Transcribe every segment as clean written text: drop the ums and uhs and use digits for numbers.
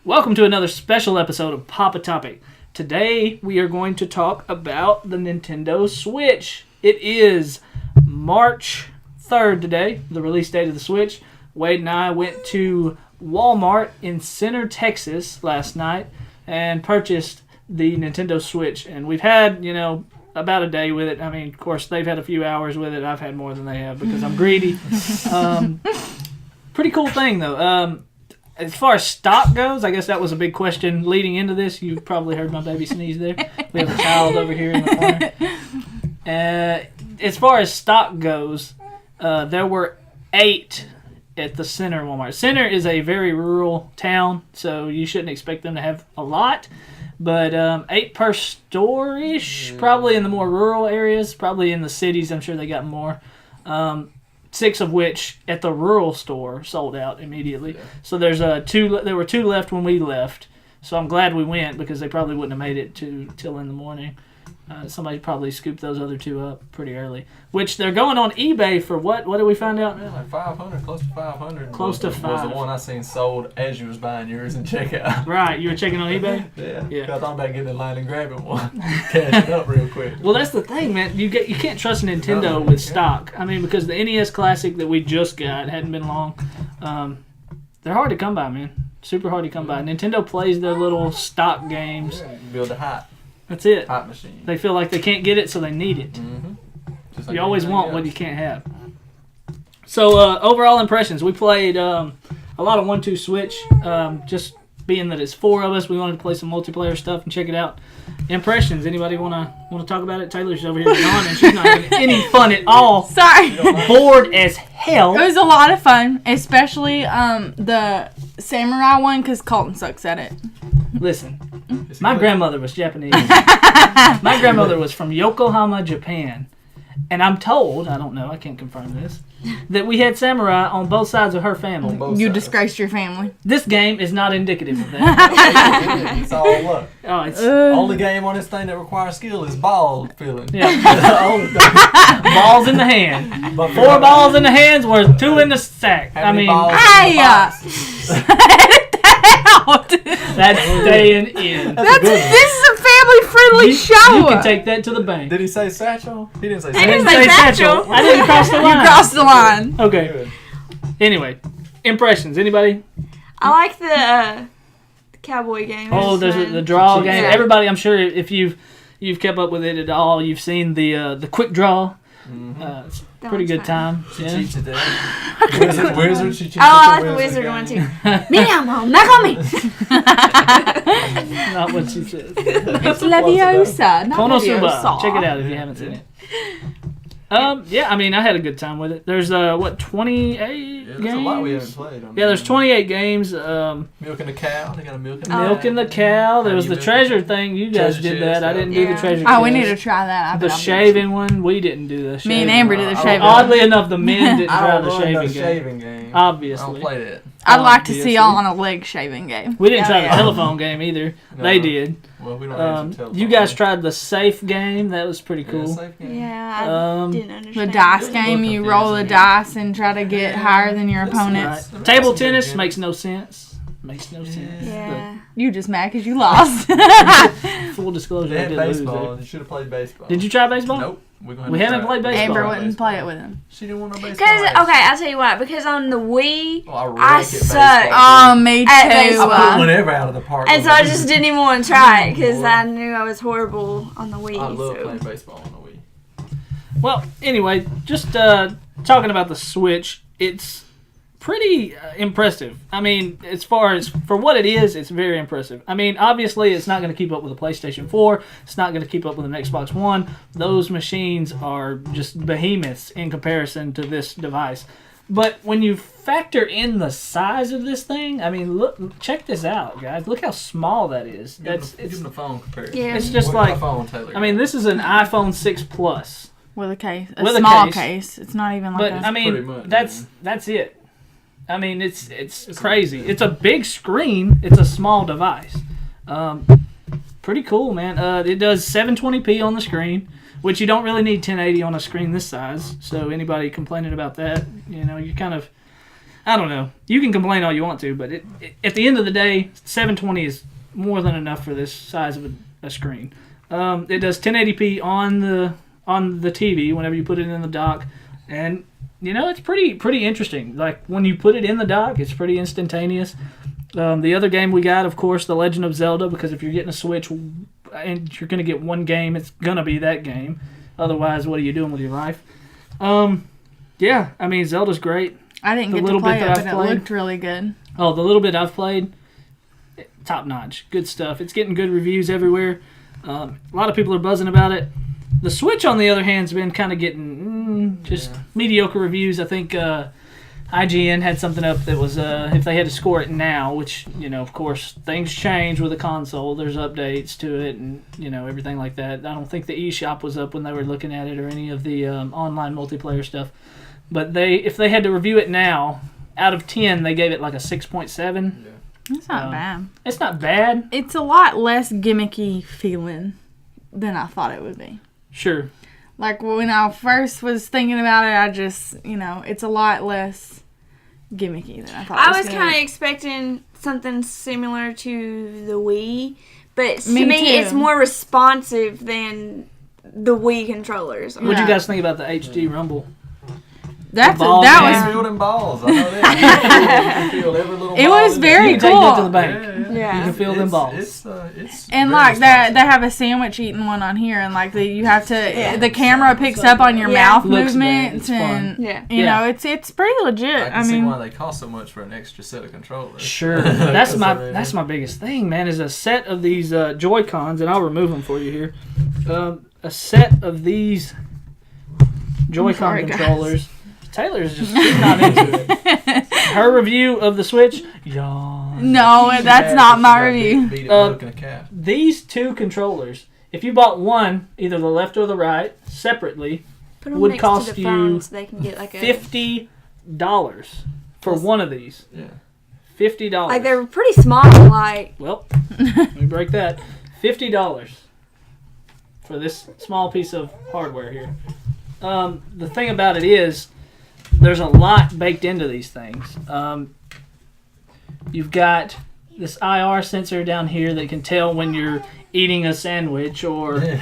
Welcome to another special episode of Papa Topic. Today we are going to talk about the Nintendo Switch. It is March 3rd today, the release date of the Switch. Wade and I went to Walmart in Center, Texas last night and purchased the Nintendo Switch. And we've had, about a day with it. I mean, of course, they've had a few hours with it. I've had more than they have because I'm greedy. Pretty cool thing, though. As far as stock goes, I guess that was a big question leading into this. You probably heard my baby sneeze there. We have a child over here in the corner. As far as stock goes, there were 8 at the Center Walmart. Center is a very rural town, so you shouldn't expect them to have a lot. But 8 per store-ish, probably in the more rural areas. Probably in the cities, I'm sure they got more. 6 of which at the rural store sold out immediately. Yeah. So there's there were 2 left when we left. So I'm glad we went because they probably wouldn't have made it till in the morning. Somebody probably scooped those other 2 up pretty early. Which they're going on eBay for what? What did we find out? Yeah, like 500, close to 500. Close to 5. Was the one I seen sold as you was buying yours in checkout. Right, you were checking on eBay? Yeah. I thought about getting in line and grabbing one, cash it up real quick. Well, that's the thing, man. You can't trust Nintendo with stock. I mean, because the NES Classic that we just got hadn't been long. They're hard to come by, man. Super hard to come by. Nintendo plays their little stock games. Yeah, build a hype. That's it. Hype machine. They feel like they can't get it, so they need it. Mm-hmm. Just like you always want what you can't have. So, overall impressions. We played a lot of 1-2 Switch. Just being that it's 4 of us, we wanted to play some multiplayer stuff and check it out. Impressions. Anybody want to talk about it? Taylor's over here yawning. She's not having any fun at all. Sorry. Bored as hell. It was a lot of fun, especially the samurai one because Colton sucks at it. Listen, my grandmother was Japanese. My grandmother was from Yokohama, Japan. And I'm told, I don't know, I can't confirm this, that we had samurai on both sides of her family. You disgraced your family. This game is not indicative of that. It's all luck. Oh, it's only game on this thing that requires skill is ball filling. Yeah. Balls in the hand. 4 balls in the hands worth 2 in the sack. That's staying in. This is a family-friendly show. You can take that to the bank. Did he say satchel? He didn't say satchel. I didn't say satchel. I didn't cross the line. You crossed the line. Okay. Good. Anyway, impressions. Anybody? I like the cowboy game. Oh, there's the draw game. Yeah. Everybody, I'm sure, if you've kept up with it at all, you've seen the quick draw. Mm-hmm. It's a pretty good time. She Yeah. cheats today. Wizard, she cheats. I like the wizard one too. Miniamo, knock on me. Not what she says. It's Leviosa, not Konosuba. Leviosa. Check it out if you haven't seen it. Yeah, I mean, I had a good time with it. There's 28 games? There's a lot we haven't played. Yeah, there's 28 games. Milking the cow. They got a milking the Milking the cow. There was the treasure thing. You guys did that. I didn't do the treasure Oh, we chest. need to try that. The shaving one, we didn't do the shaving. Me and Amber did the shaving. Oddly enough, the men didn't I try don't the run shaving no game. game. Obviously. I don't play that. I'd like to see y'all on a leg shaving game. We didn't try the telephone game either. No. They did. Well, we don't have to You guys tried the safe game. That was pretty cool. Safe game. Yeah, I didn't understand. The dice game, you roll the dice and try to get higher than your opponents. Right. Table tennis makes no sense. Makes no sense. Yeah. You just mad because you lost. Full disclosure, They I had did lose baseball. there. You should have played baseball. Did you try baseball? Nope. We haven't played baseball. Amber wouldn't play it with him. She didn't want no baseball. Because I'll tell you what. Because on the Wii, I suck. Oh, me too. At baseball. I put whenever out of the park. and so I just didn't even want to try it because I knew I was horrible on the Wii. I love so. playing baseball on the Wii. Well, anyway, just talking about the Switch, it's pretty impressive. I mean, as far as for what it is, it's very impressive. I mean, obviously, it's not going to keep up with a PlayStation 4. It's not going to keep up with an Xbox One. Those machines are just behemoths in comparison to this device. But when you factor in the size of this thing, I mean, look, check this out, guys. Look how small that is. Give them the phone comparison. Yeah. It's just What like, phone, Taylor? I mean, this is an iPhone 6 Plus. With a case. With a small case. case. It's not even like But a... I mean, pretty much, that's it. I mean, it's crazy. It's a big screen. It's a small device. Pretty cool, man. It does 720p on the screen, which you don't really need 1080 on a screen this size. So anybody complaining about that, you kind of I don't know. You can complain all you want to, but at the end of the day, 720 is more than enough for this size of a screen. It does 1080p on the TV whenever you put it in the dock, and it's pretty interesting. Like when you put it in the dock, it's pretty instantaneous. The other game we got, of course, The Legend of Zelda, because if you're getting a Switch and you're going to get one game, it's going to be that game. Otherwise, what are you doing with your life? Yeah, I mean, Zelda's great. I didn't get to play it, but it looked really good. Oh, the little bit I've played, top notch. Good stuff. It's getting good reviews everywhere. A lot of people are buzzing about it. The Switch, on the other hand, has been kind of getting mediocre reviews. I think IGN had something up that was if they had to score it now, which, of course, things change with a console. There's updates to it and, everything like that. I don't think the eShop was up when they were looking at it or any of the online multiplayer stuff. But if they had to review it now, out of 10, they gave it like a 6.7. Yeah. It's not bad. It's not bad. It's a lot less gimmicky feeling than I thought it would be. Sure. Like when I first was thinking about it, I just, it's a lot less gimmicky than I thought. I was kind of expecting something similar to the Wii, but to me it's more responsive than the Wii controllers. What'd you guys think about the HD Rumble? That was fielding balls. I know that. You can feel every little it ball was very you can cool. take that to the bank. Yeah. You can feel them balls. It's and like that, they have a sandwich eating one on here, and like you have to. The camera picks up on your mouth Looks movements, bad. and It's fun. it's pretty legit. I see why they cost so much for an extra set of controllers. Sure, that's my biggest thing, man. Is a set of these Joy-Cons, and I'll remove them for you here. A set of these Joy-Con controllers. Taylor's just not into it. Her review of the Switch, yawn. No, that's not my review. These two controllers, if you bought one, either the left or the right, separately, would cost you so they can get like $50 for one of these. Yeah. $50. Like they're pretty small. Like well, let me break that. $50 for this small piece of hardware here. The thing about it is, there's a lot baked into these things. You've got this IR sensor down here that can tell when you're eating a sandwich, or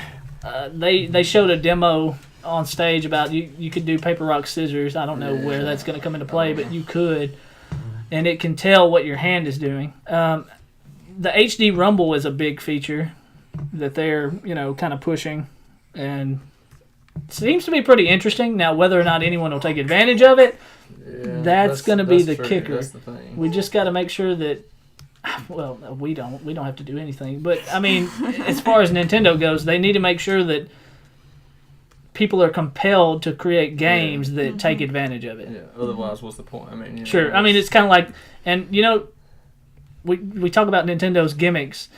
they showed a demo on stage about you could do paper, rock, scissors. I don't know where that's going to come into play, but you could. And it can tell what your hand is doing. The HD Rumble is a big feature that they're, kind of pushing, and seems to be pretty interesting. Now, whether or not anyone will take advantage of it, that's going to be the kicker. That's the thing. We just got to make sure that, well, we don't have to do anything. But, I mean, as far as Nintendo goes, they need to make sure that people are compelled to create games that take advantage of it. Yeah, otherwise, what's the point? I mean, sure. I mean, it's kind of like, and, we talk about Nintendo's gimmicks,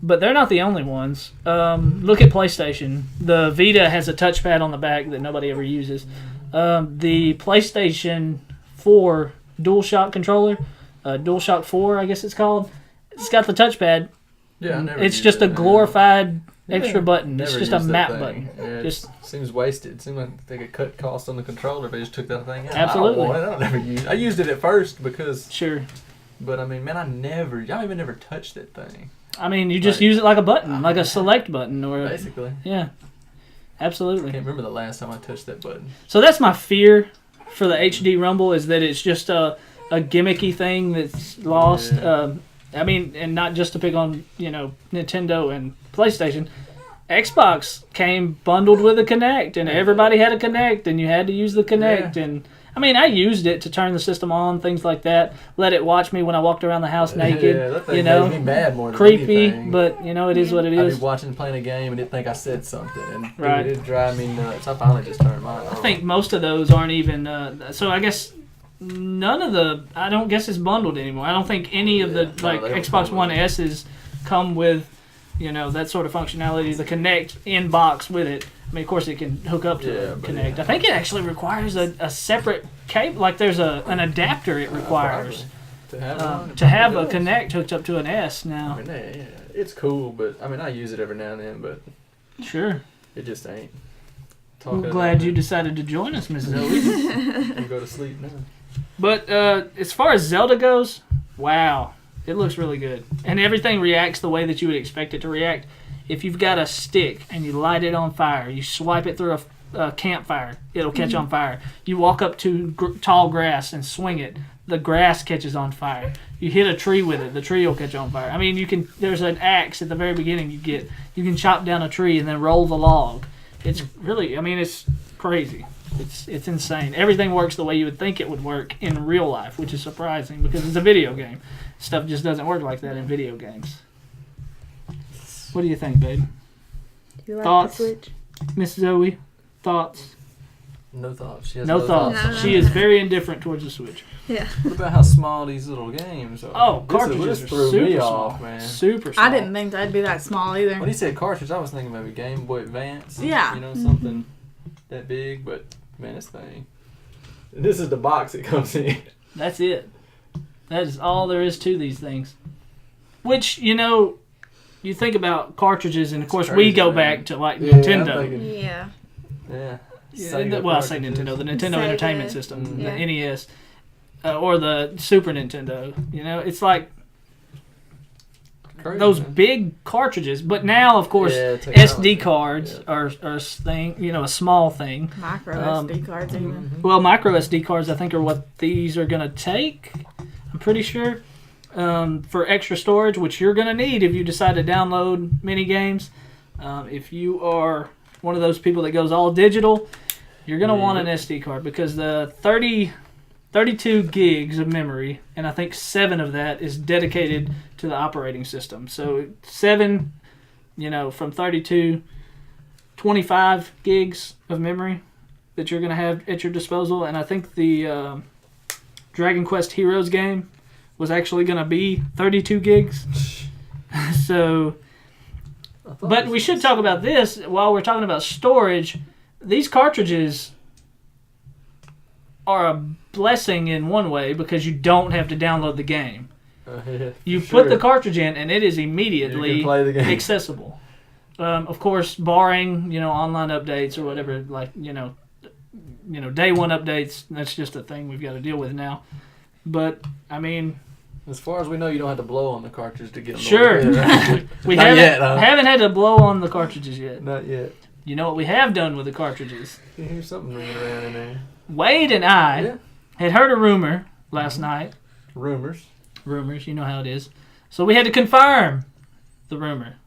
but they're not the only ones. Look at PlayStation. The Vita has a touchpad on the back that nobody ever uses. The PlayStation 4 DualShock controller, DualShock 4, I guess it's called, it's got the touchpad. Yeah, it's just a glorified extra button. It's just a map button. Yeah, just seems wasted. It seems like they could cut costs on the controller if they just took that thing out. Absolutely. I used it at first because... Sure. But, I mean, man, I even never touched that thing. I mean, you just use it like a button, like a select button. Basically. Yeah. Absolutely. I can't remember the last time I touched that button. So that's my fear for the HD Rumble, is that it's just a gimmicky thing that's lost. Yeah. I mean, and not just to pick on, Nintendo and PlayStation. Xbox came bundled with a Kinect, and everybody had a Kinect, and you had to use the Kinect. Yeah. And I mean, I used it to turn the system on, things like that. Let it watch me when I walked around the house naked. Yeah, that thing made me mad more than creepy, anything. But it is what it is. I'd be watching, playing a game, and it'd think I said something, and right. It'd drive me nuts. I finally just turned mine on. I think most of those aren't even. So I guess none of the. I don't guess it's bundled anymore. I don't think any of the Xbox One S's come with, that sort of functionality. The Kinect in box with it. I mean, of course, it can hook up to the Kinect. Yeah. I think it actually requires a separate cable. Like there's an adapter it requires to have a Kinect hooked up to an S now. I mean, it's cool, but I mean, I use it every now and then, but sure, it just ain't. I'm glad you decided to join us, Mrs. Owen. I'm go to sleep now. But as far as Zelda goes, wow, it looks really good. And everything reacts the way that you would expect it to react. If you've got a stick and you light it on fire, you swipe it through a campfire, it'll catch on fire. You walk up to tall grass and swing it, the grass catches on fire. You hit a tree with it, the tree will catch on fire. I mean, there's an axe at the very beginning you can chop down a tree and then roll the log. It's really, I mean, it's crazy. It's insane. Everything works the way you would think it would work in real life, which is surprising because it's a video game. Stuff just doesn't work like that in video games. What do you think, babe? You like Thoughts? the Switch? Miss Zoe, thoughts? No thoughts. She has No thoughts. No, no, She no. is very indifferent towards the Switch. Yeah. What about how small these little games are? Oh, This cartridges are threw super me small. off, man. Super small. I didn't think they'd be that small either. When he said cartridge, I was thinking maybe Game Boy Advance. Yeah. You know, something that big, but man, this thing. This is the box it comes in. That's it. That is all there is to these things. Which, you know, you think about cartridges, and of course we crazy, go man. back to like Yeah, I'm Nintendo. thinking- Yeah. Yeah. Yeah, Sega well, I say cartridges. Nintendo, the Nintendo Sega. Entertainment System, Mhm. the NES, or the Super Nintendo. You know, it's like Crazy, those man. big cartridges. But now, of course, Yeah, technology. SD cards Yeah. are a thing. You know, a small thing. Micro Um, SD cards even. Mhm. Well, micro SD cards, I think, are what these are going to take. I'm pretty sure for extra storage, which you're going to need if you decide to download mini games. If you are one of those people that goes all digital, you're going to want an SD card because the 32 gigs of memory, and I think 7 of that is dedicated to the operating system. So 7, you know, from 32, 25 gigs of memory that you're going to have at your disposal. And I think the Dragon Quest Heroes game was actually going to be 32 gigs. So, I thought but this we should was- talk about this while we're talking about storage. These cartridges are a blessing in one way because you don't have to download the game. Yeah, You sure. put the cartridge in and it is You immediately can play the game. accessible. Of course, barring online updates or whatever, like day one updates. That's just a thing we've got to deal with now. But I mean, As far as we know, you don't have to blow on the cartridge to get them. sure, Right? we Not haven't yet, huh? haven't had to blow on the cartridges yet. Not yet. You know what we have done with the cartridges? You hear something ringing around in there. Wade and I Yeah. had heard a rumor last night. Rumors. Rumors, you know how it is. So we had to confirm the rumor.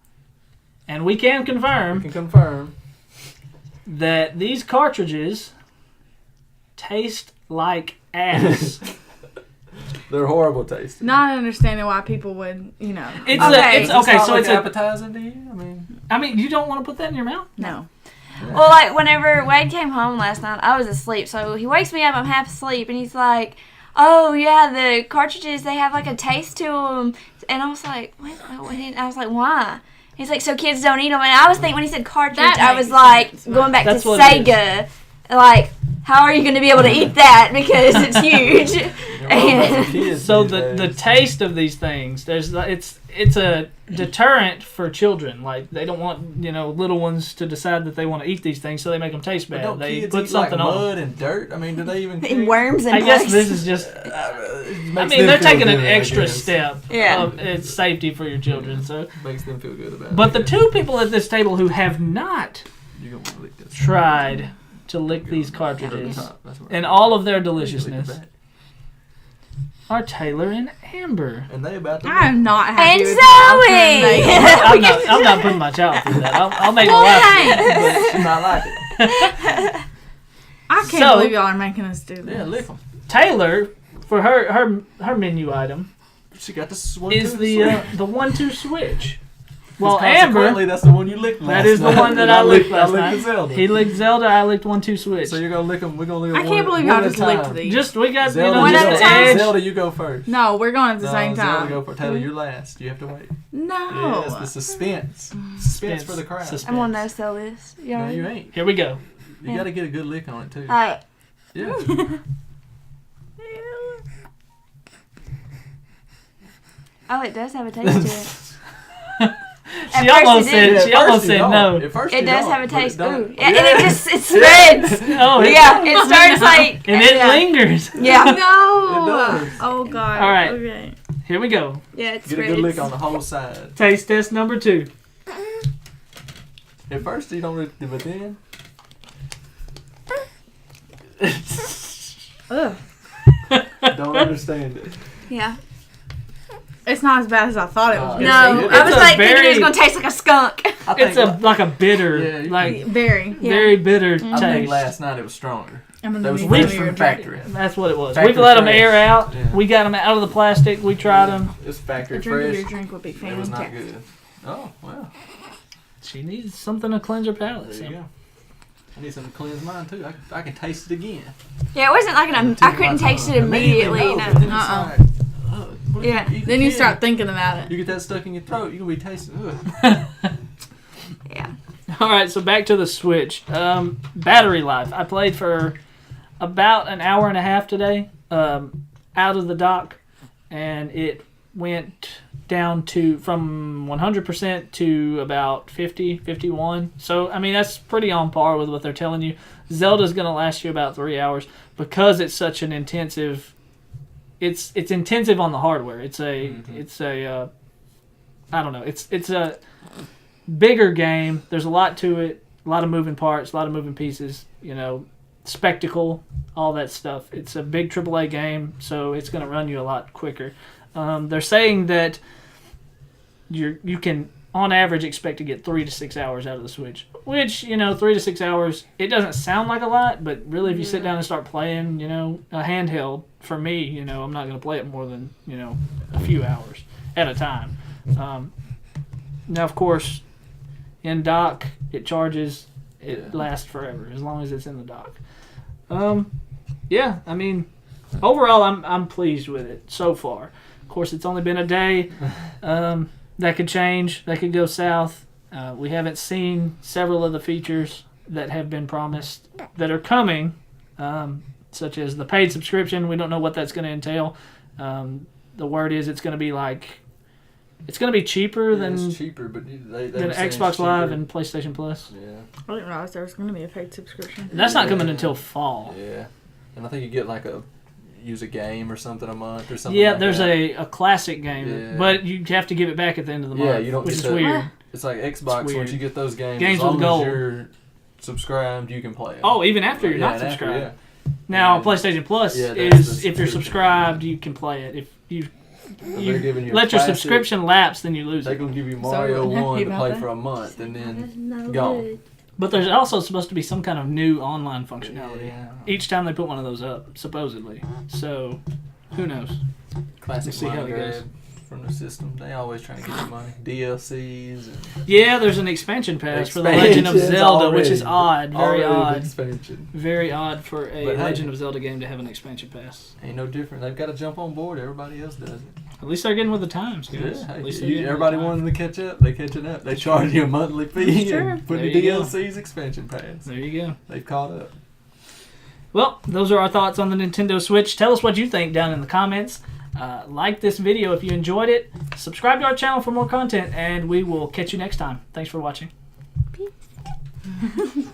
And we can We confirm can confirm. that these cartridges taste like ass. They're horrible tasting. Not understanding why people would, It's Okay. so it's appetizing to you. I mean, you don't want to put that in your mouth? no. Well, like whenever Wade came home last night, I was asleep. So he wakes me up. I'm half asleep, and he's like, "Oh yeah, the cartridges they have like a taste to them." And I was like, "What?" I was like, "Why?" He's like, "So kids don't eat them." And I was thinking when he said cartridge, That I was makes like sense. going back That's to what it Sega. Like, how are you going to be able to eat that because it's huge? And So the taste of these things, it's a deterrent for children. Like they don't want little ones to decide that they want to eat these things, so they make them taste But bad. don't They kids put eat something like on. mud and dirt? I mean, do they even care? and worms and I guess bugs. this is just. I mean, they're taking an extra step. Yeah. It's safety for your children. So, Makes them feel good about it. but the two people at this table who have not You're gonna want to lick this. tried to lick these From the cartridges top. That's what in all of their Lick the deliciousness back. are Taylor and Amber. And they about to. I am not happy And with the Zoe! outcome. I'm not putting my child through that. I'll make her laugh. She might like it. I can't So- believe y'all are making us do this. Yeah, lick them. Taylor, for her menu item, She got this one. is too, the sweet. 1-2 switch. 'Cause Well, Amber, consequently, that's the one you licked last that is the night. one that I licked last I licked night. the Zelda. He licked Zelda, I licked 1-2 switch. So you're gonna lick them. We're gonna lick I 'em can't one believe y'all at a just licked time. these. Just, we got, Zelda, One you at go- a time. Zelda, you go first. No, we're going at the No, same Zelda, time. go for Taylor. You're last. You have to wait. No. Yes, the suspense. Suspense for the crowd. Suspense. I'm gonna no sell this. You No, already- you ain't. Here we go. You gotta get a good lick on it too. Alright. Yeah. Oh, it does have a taste to it. She first almost it did. said. She at almost first you said don't. no. At first It you does don't, have a but it taste. don't. Ooh. Yeah, and it just it spreads. Oh, Yeah, it starts like and it yeah. lingers. Yeah. No. It does. Oh God. All right. Okay. Here we go. Yeah, it Get a spreads. good lick on the whole side. Taste test number 2. At first you don't really, but then Ugh. don't understand it. Yeah. It's not as bad as I thought it was. No, gonna No, it's I was a like thinking it very- was gonna taste like a skunk. I think, It's like a bitter, Yeah, you like be. Very. Yeah. very bitter I think taste. last night it was stronger. I'm gonna That was need fresh some of from your the factory. That's what it was. Factory We've let them fresh. air out. Yeah. We got them out of the plastic. We tried them. It's factory A drink of your fresh. drink would be It was not fantastic. good. Oh well, She needs something to cleanse her palate. there So. you go. I need something to cleanse mine too. I can taste it again. Yeah, it wasn't like I couldn't taste it immediately. No, but then it's Uh-uh. like, ugh, what if Yeah. you Then you can- start thinking about it. You get that stuck in your throat. You're gonna be tasting. Ugh. Yeah. All right, so back to the Switch. Battery life. I played for about an hour and a half today out of the dock, and it went down to from 100% to about 50, 51. So, I mean, that's pretty on par with what they're telling you. Zelda's going to last you about 3 hours because it's such an intensive... It's intensive on the hardware. It's a I don't know. It's a bigger game. There's a lot to it. A lot of moving parts. A lot of moving pieces. You know, spectacle, all that stuff. It's a big AAA game, so it's going to run you a lot quicker. They're saying that you can on average expect to get 3 to 6 hours out of the Switch, which 3 to 6 hours. It doesn't sound like a lot, but really, if you sit down and start playing, a handheld. For me, I'm not going to play it more than a few hours at a time. Now, of course, in dock, it charges. It lasts forever as long as it's in the dock. Yeah, I mean, overall, I'm pleased with it so far. Of course, it's only been a day. That could change. That could go south. We haven't seen several of the features that have been promised that are coming, such as the paid subscription. We don't know what that's going to entail. The word is it's going to be cheaper than it's cheaper, but they than were saying Xbox it's Live cheaper. and PlayStation Plus. Yeah, I didn't realize there was going to be a paid subscription. And that's not coming until fall. yeah, and I think you get like use a game or something a month or something. Yeah, like there's that. a classic game, Yeah. but you have to give it back at the end of the month. Yeah, you don't which get is that. weird. It's like Xbox. weird. Once you get those games, Games as long with gold. as you're subscribed, you can play them. Oh, even after you're Yeah, not and after, subscribed. yeah. Now, Yeah. PlayStation Plus Yeah, that's is the if you're subscription. subscribed, you can play it. If you They're giving you a let your classic. subscription lapse, then you lose They're it. gonna give you Mario we're not 1 happy to about play that? for a month, and then That's no gone. good. But there's also supposed to be some kind of new online functionality Yeah. each time they put one of those up, supposedly. So, who knows? Classic We'll see how money it goes. grab from the system. They always trying to get you money. DLCs. And Yeah, there's an expansion pass for The Legend of Expansions Zelda, which is already. odd, very Already an odd. Expansion. Very odd for a But hey. Legend of Zelda game to have an expansion pass. Ain't no different. They've got to jump on board. Everybody else does it. At least they're getting with the times, guys. Yeah, At least hey, they're getting with everybody the times. wanting to catch up. They catching up. They charge you a monthly fee Sure. and put There the you go. DLCs expansion pass. There you go. They've caught up. Well, those are our thoughts on the Nintendo Switch. Tell us what you think down in the comments. Like this video if you enjoyed it. Subscribe to our channel for more content, and we will catch you next time. Thanks for watching. Peace.